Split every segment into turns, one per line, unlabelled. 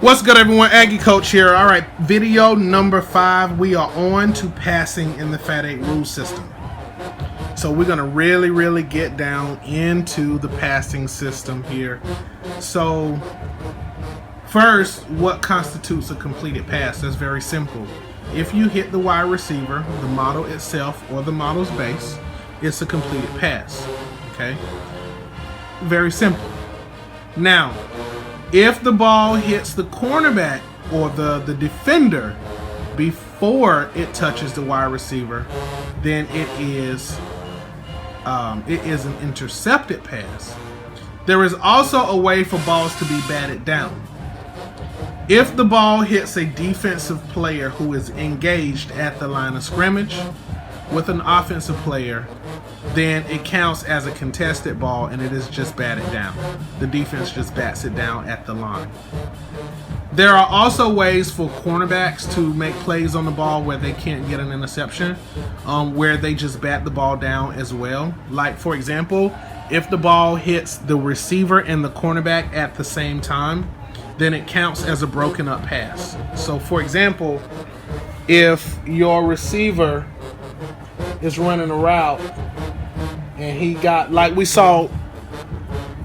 What's good, everyone? Aggie Coach here. All right, video number 5. We are on to passing in the Fat 8 rule system. So we're going to really get down into the passing system here. So first, what constitutes a completed pass? That's very simple. If you hit the wide receiver, the model itself, or the model's base, it's a completed pass. Okay? Very simple. Now, if the ball hits the cornerback or the defender before it touches the wide receiver, then it is an intercepted pass. There is also a way for balls to be batted down. If the ball hits a defensive player who is engaged at the line of scrimmage with an offensive player, then it counts as a contested ball and it is just batted down. The defense just bats it down at the line. There are also ways for cornerbacks to make plays on the ball where they can't get an interception, where they just bat the ball down as well. Like, for example, if the ball hits the receiver and the cornerback at the same time, then it counts as a broken up pass. So, for example, if your receiver is running a route and he got, like we saw,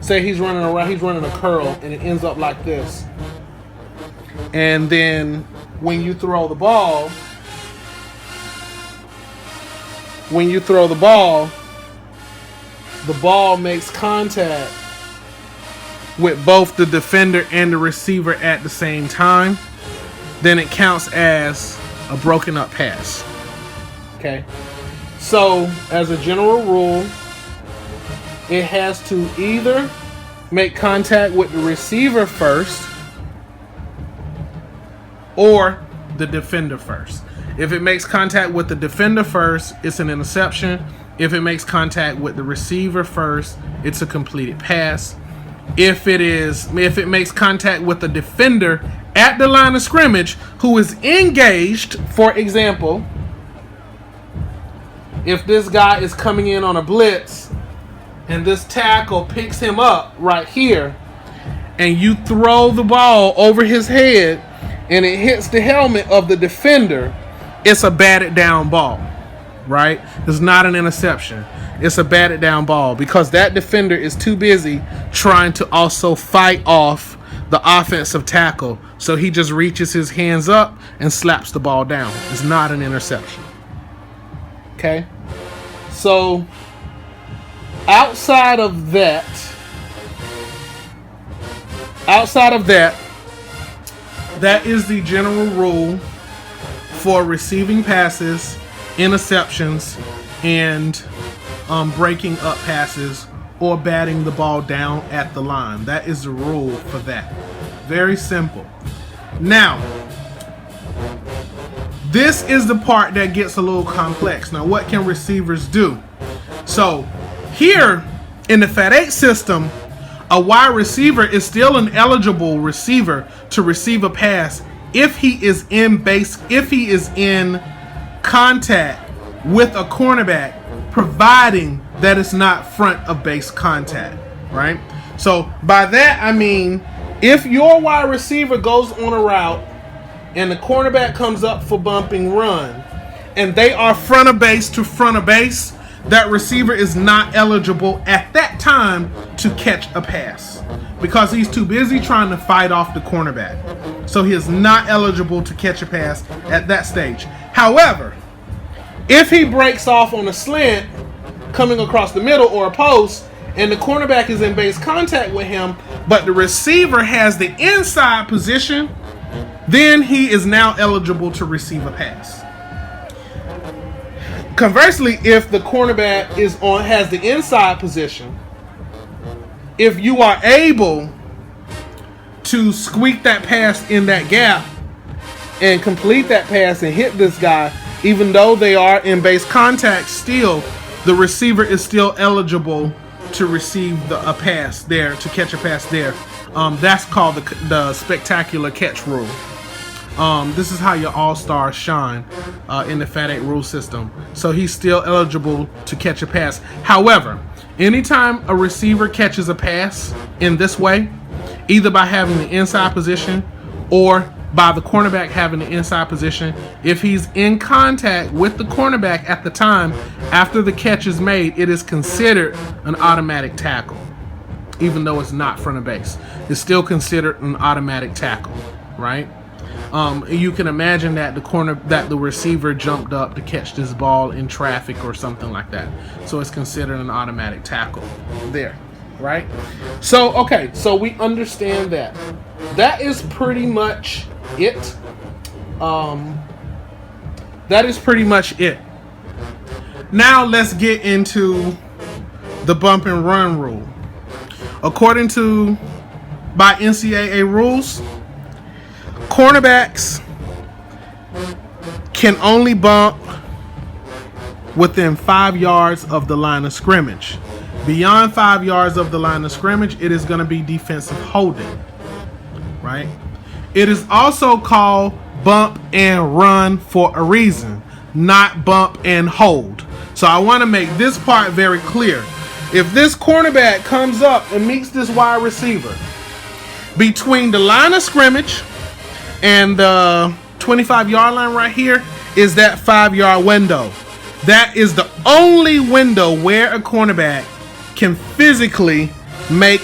say he's running around, he's running a curl and it ends up like this. And then when you throw the ball, the ball makes contact with both the defender and the receiver at the same time, then it counts as a broken up pass. Okay? So, as a general rule, it has to either make contact with the receiver first or the defender first. If it makes contact with the defender first, it's an interception. If it makes contact with the receiver first, it's a completed pass. If it makes contact with the defender at the line of scrimmage who is engaged, for example, if this guy is coming in on a blitz and this tackle picks him up right here and you throw the ball over his head and it hits the helmet of the defender, it's a batted down ball, right? It's not an interception. It's a batted down ball because that defender is too busy trying to also fight off the offensive tackle. So he just reaches his hands up and slaps the ball down. It's not an interception. Okay? So, outside of that, that is the general rule for receiving passes, interceptions, and breaking up passes or batting the ball down at the line. That is the rule for that. Very simple. Now, this is the part that gets a little complex. Now, what can receivers do? So, here in the Fat 8 system, a wide receiver is still an eligible receiver to receive a pass if he is in contact with a cornerback, providing that it's not front of base contact, right? So by that I mean, if your wide receiver goes on a route and the cornerback comes up for bumping run and they are front of base to front of base, that receiver is not eligible at that time to catch a pass because he's too busy trying to fight off the cornerback. So he is not eligible to catch a pass at that stage. However, if he breaks off on a slant coming across the middle or a post and the cornerback is in base contact with him, but the receiver has the inside position, then he is now eligible to receive a pass. Conversely, if the cornerback has the inside position, if you are able to squeak that pass in that gap and complete that pass and hit this guy, even though they are in base contact still, the receiver is still eligible to receive a pass there, to catch a pass there. That's called the spectacular catch rule. This is how your all-stars shine in the Fat 8 rule system. So he's still eligible to catch a pass. However, anytime a receiver catches a pass in this way, either by having the inside position or by the cornerback having the inside position. If he's in contact with the cornerback at the time after the catch is made, it is considered an automatic tackle. Even though it's not front of base, it's still considered an automatic tackle, right? You can imagine that the receiver jumped up to catch this ball in traffic or something like that. So it's considered an automatic tackle there, right? So, okay, so we understand that. That is pretty much it. That is pretty much it. Now let's get into the bump and run rule. According to by NCAA rules, cornerbacks can only bump within 5 yards of the line of scrimmage. Beyond 5 yards of the line of scrimmage, it is going to be defensive holding, right? It is also called bump and run for a reason, not bump and hold. So I want to make this part very clear. If this cornerback comes up and meets this wide receiver between the line of scrimmage and the 25-yard line right here is that 5-yard window. That is the only window where a cornerback can physically make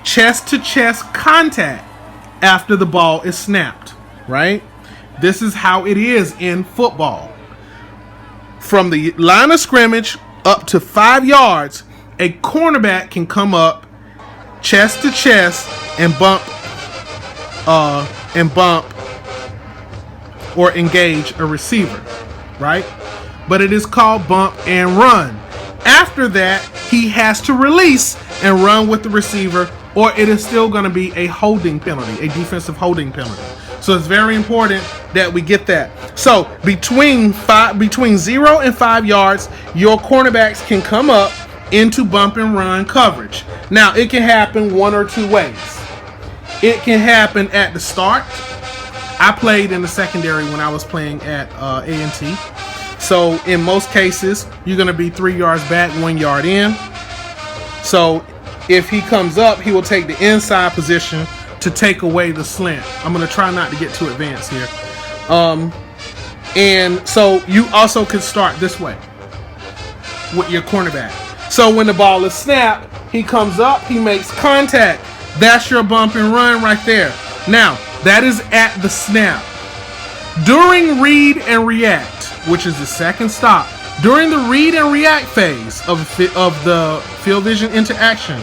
chest-to-chest contact after the ball is snapped, right? This is how it is in football. From the line of scrimmage up to 5 yards, a cornerback can come up chest to chest and bump or engage a receiver, right? But it is called bump and run. After that, he has to release and run with the receiver, or it is still going to be a holding penalty, a defensive holding penalty. So it's very important that we get that. So between 0 and 5 yards, your cornerbacks can come up into bump and run coverage. Now, it can happen one or two ways. It can happen at the start. I played in the secondary when I was playing at A&T. So in most cases, you're going to be 3 yards back, 1 yard in. So if he comes up, he will take the inside position to take away the slant. I'm going to try not to get too advanced here. And so you also can start this way with your cornerback. So when the ball is snapped, he comes up, he makes contact. That's your bump and run right there. Now, that is at the snap. During read and react, which is the second stop, during the read and react phase of the field vision interaction,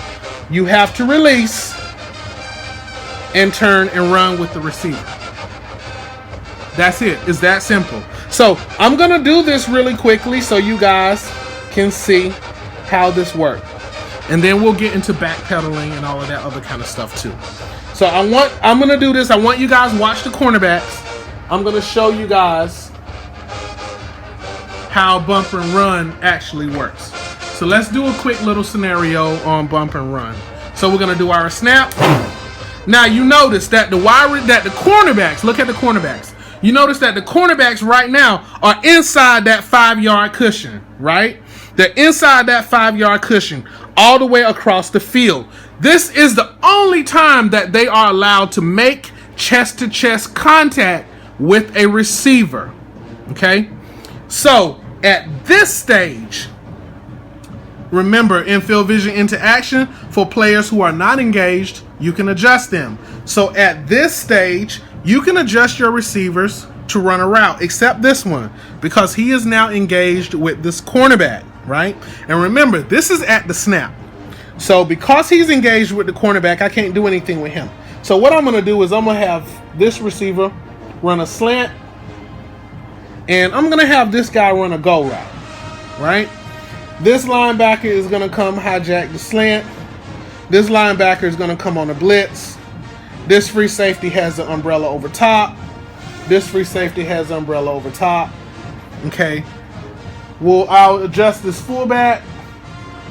you have to release and turn and run with the receiver. That's it. It's that simple. So I'm going to do this really quickly so you guys can see how this works. And then we'll get into backpedaling and all of that other kind of stuff too. So I'm going to do this. I want you guys to watch the cornerbacks. I'm going to show you guys how bump and run actually works. So let's do a quick little scenario on bump and run. So we're going to do our snap. Now you notice that the cornerbacks, look at the cornerbacks. You notice that the cornerbacks right now are inside that 5 yard cushion, right? They're inside that 5 yard cushion all the way across the field. This is the only time that they are allowed to make chest to chest contact with a receiver. Okay? So at this stage, remember, in field vision interaction, for players who are not engaged, you can adjust them. So at this stage, you can adjust your receivers to run a route, except this one, because he is now engaged with this cornerback, right? And remember, this is at the snap. So because he's engaged with the cornerback, I can't do anything with him. So what I'm going to do is I'm going to have this receiver run a slant, and I'm going to have this guy run a go route, right? This linebacker is going to come hijack the slant. This linebacker is going to come on a blitz. This free safety has the umbrella over top. This free safety has the umbrella over top. Okay. I'll adjust this fullback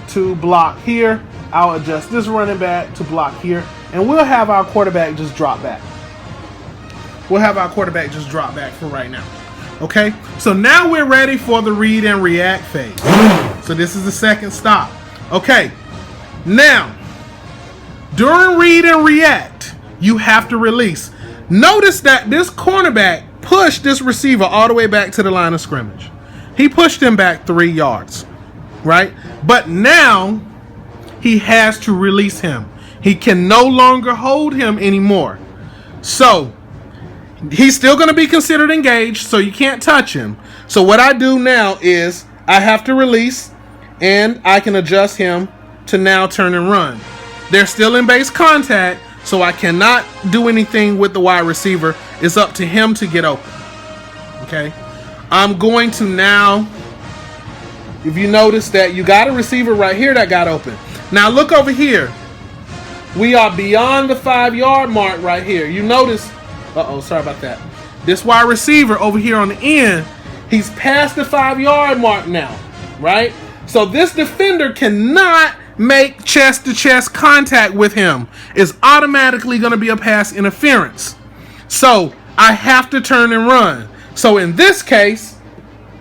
to block here. I'll adjust this running back to block here. And we'll have our quarterback just drop back. We'll have our quarterback just drop back for right now. Okay, so now we're ready for the read and react phase. So this is the second stop. Okay, now during read and react, you have to release. Notice that this cornerback pushed this receiver all the way back to the line of scrimmage. He pushed him back 3 yards, right? But now he has to release him. He can no longer hold him anymore. So he's still going to be considered engaged, so you can't touch him. So what I do now is I have to release, and I can adjust him to now turn and run. They're still in base contact, so I cannot do anything with the wide receiver. It's up to him to get open. Okay? I'm going to now, if you notice that you got a receiver right here that got open. Now look over here. We are beyond the 5-yard mark right here. You notice, sorry about that. This wide receiver over here on the end, he's past the 5-yard mark now, right? So this defender cannot make chest-to-chest contact with him. It's automatically going to be a pass interference. So I have to turn and run. So in this case,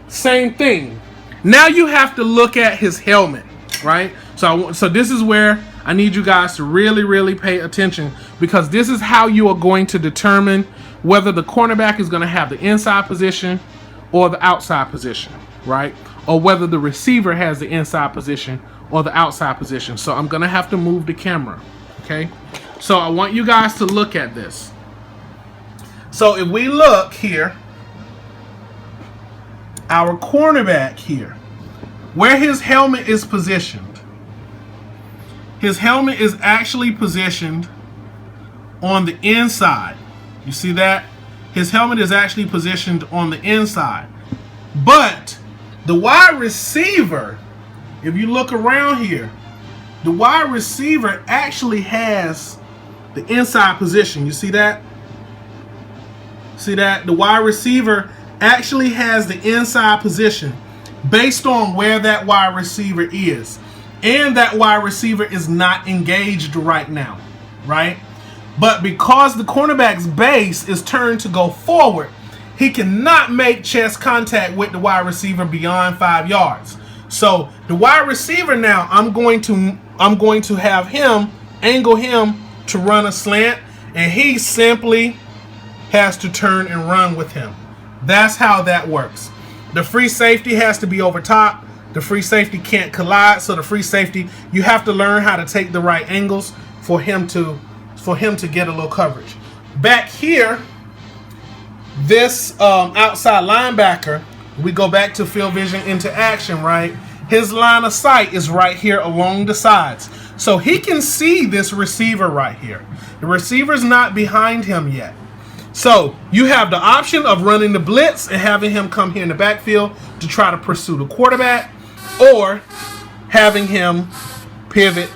same thing. Now you have to look at his helmet, right? So this is where I need you guys to really, really pay attention, because this is how you are going to determine whether the cornerback is going to have the inside position or the outside position, right? Or whether the receiver has the inside position or the outside position. So I'm going to have to move the camera, okay? So I want you guys to look at this. So if we look here, our cornerback here, where his helmet is positioned, his helmet is actually positioned on the inside. You see that? His helmet is actually positioned on the inside. But the wide receiver, if you look around here, the wide receiver actually has the inside position. You see that? See that? The wide receiver actually has the inside position based on where that wide receiver is. And that wide receiver is not engaged right now, right? But because the cornerback's base is turned to go forward, he cannot make chest contact with the wide receiver beyond 5 yards. So the wide receiver now, I'm going to have him angle him to run a slant, and he simply has to turn and run with him. That's how that works. The free safety has to be over top. The free safety can't collide, so the free safety, you have to learn how to take the right angles for him to get a little coverage. Back here, this outside linebacker, we go back to field vision into action, right? His line of sight is right here along the sides. So he can see this receiver right here. The receiver's not behind him yet. So you have the option of running the blitz and having him come here in the backfield to try to pursue the quarterback, or having him pivot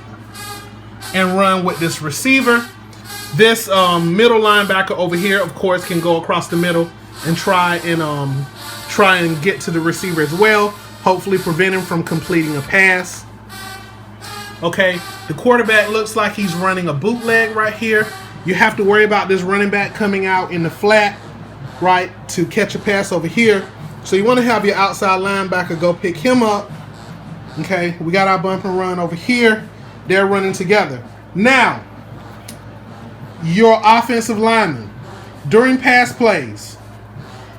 and run with this receiver. This middle linebacker over here, of course, can go across the middle and try and get to the receiver as well, hopefully prevent him from completing a pass. Okay, the quarterback looks like he's running a bootleg right here. You have to worry about this running back coming out in the flat, right, to catch a pass over here. So you want to have your outside linebacker go pick him up. Okay, we got our bump and run over here. They're running together. Now, your offensive lineman, during pass plays,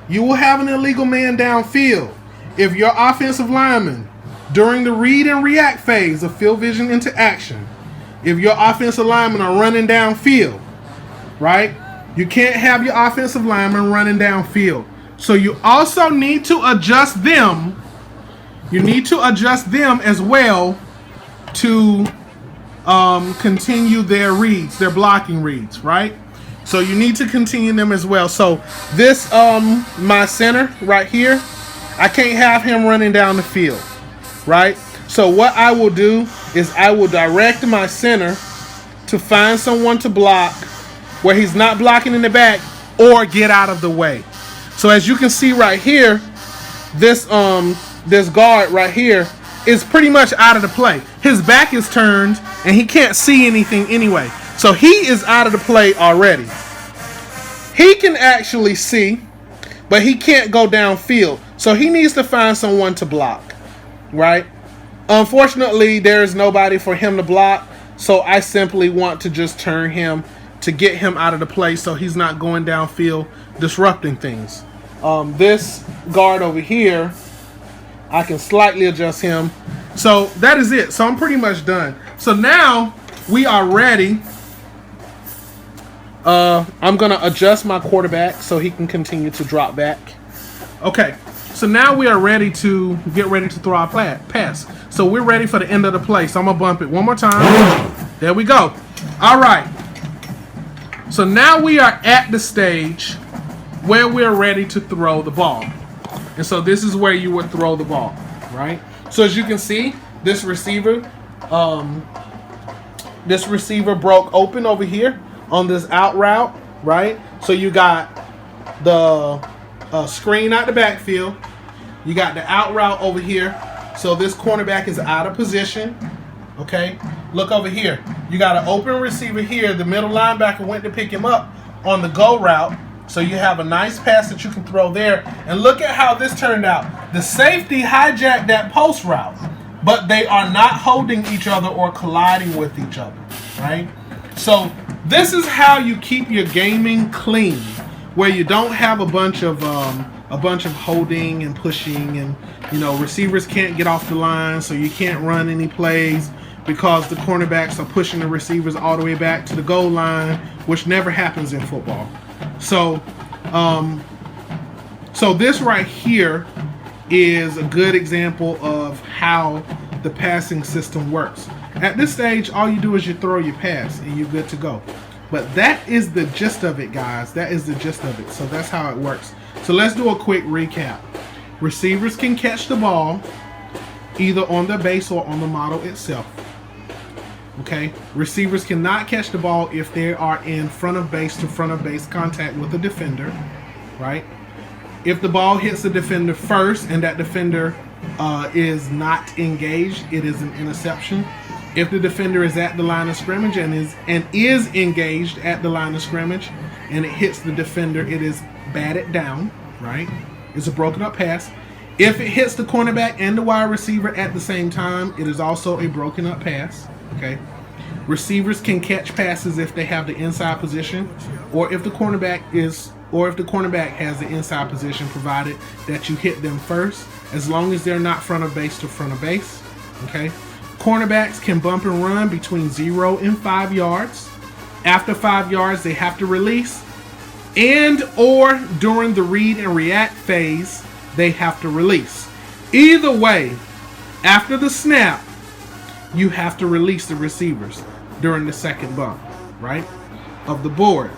you will have an illegal man downfield. If your offensive lineman, during the read and react phase of field vision into action, if your offensive linemen are running downfield, right, you can't have your offensive lineman running downfield. So you also need to adjust them. You need to adjust them as well to continue their reads, their blocking reads, right? So you need to continue them as well. So this, my center right here, I can't have him running down the field, right? So what I will do is I will direct my center to find someone to block where he's not blocking in the back, or get out of the way. So as you can see right here, this guard right here is pretty much out of the play. His back is turned and he can't see anything anyway. So he is out of the play already. He can actually see, but he can't go downfield. So he needs to find someone to block, right? Unfortunately, there's nobody for him to block. So I simply want to just turn him to get him out of the play so he's not going downfield disrupting things. This guard over here, I can slightly adjust him. So that is it. So I'm pretty much done. So now we are ready. I'm going to adjust my quarterback so he can continue to drop back. Okay, so now we are ready to get ready to throw our pass. So we're ready for the end of the play. So I'm going to bump it one more time. There we go. All right. So now we are at the stage where we're ready to throw the ball. And so this is where you would throw the ball, right? So as you can see, this receiver broke open over here on this out route, right? So you got the screen out the backfield. You got the out route over here. So this cornerback is out of position, okay? Look over here. You got an open receiver here. The middle linebacker went to pick him up on the go route. So you have a nice pass that you can throw there. And look at how this turned out. The safety hijacked that post route, but they are not holding each other or colliding with each other, right? So this is how you keep your gaming clean, where you don't have a bunch of holding and pushing, and receivers can't get off the line, so you can't run any plays because the cornerbacks are pushing the receivers all the way back to the goal line, which never happens in football. So, so this right here is a good example of how the passing system works. At this stage, all you do is you throw your pass and you're good to go. But that is the gist of it, guys. That is the gist of it. So that's how it works. So let's do a quick recap. Receivers can catch the ball either on the base or on the model itself. Okay, receivers cannot catch the ball if they are in front of base to front of base contact with a defender, right? If the ball hits the defender first and that defender is not engaged, it is an interception. If the defender is at the line of scrimmage and is engaged at the line of scrimmage and it hits the defender, it is batted down, right? It's a broken up pass. If it hits the cornerback and the wide receiver at the same time, it is also a broken up pass. Okay. Receivers can catch passes if they have the inside position, or if the cornerback has the inside position, provided that you hit them first, as long as they're not front of base to front of base. Okay. Cornerbacks can bump and run between 0 and 5 yards. After 5 yards, they have to release, and or during the read and react phase, they have to release. Either way, after the snap, you have to release the receivers during the second bump, right, of the board.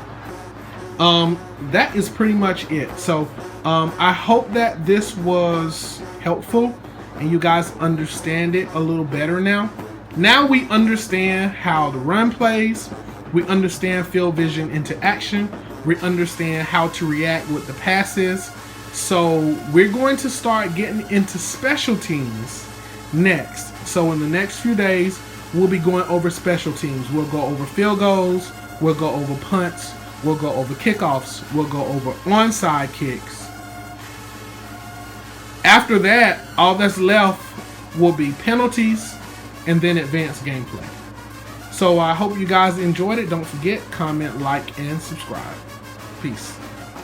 That is pretty much it. So I hope that this was helpful and you guys understand it a little better now. Now we understand how the run plays. We understand field vision into action. We understand how to react with the passes. So we're going to start getting into special teams next. So in the next few days, we'll be going over special teams. We'll go over field goals. We'll go over punts. We'll go over kickoffs. We'll go over onside kicks. After that, all that's left will be penalties and then advanced gameplay. So I hope you guys enjoyed it. Don't forget, comment, like, and subscribe. Peace.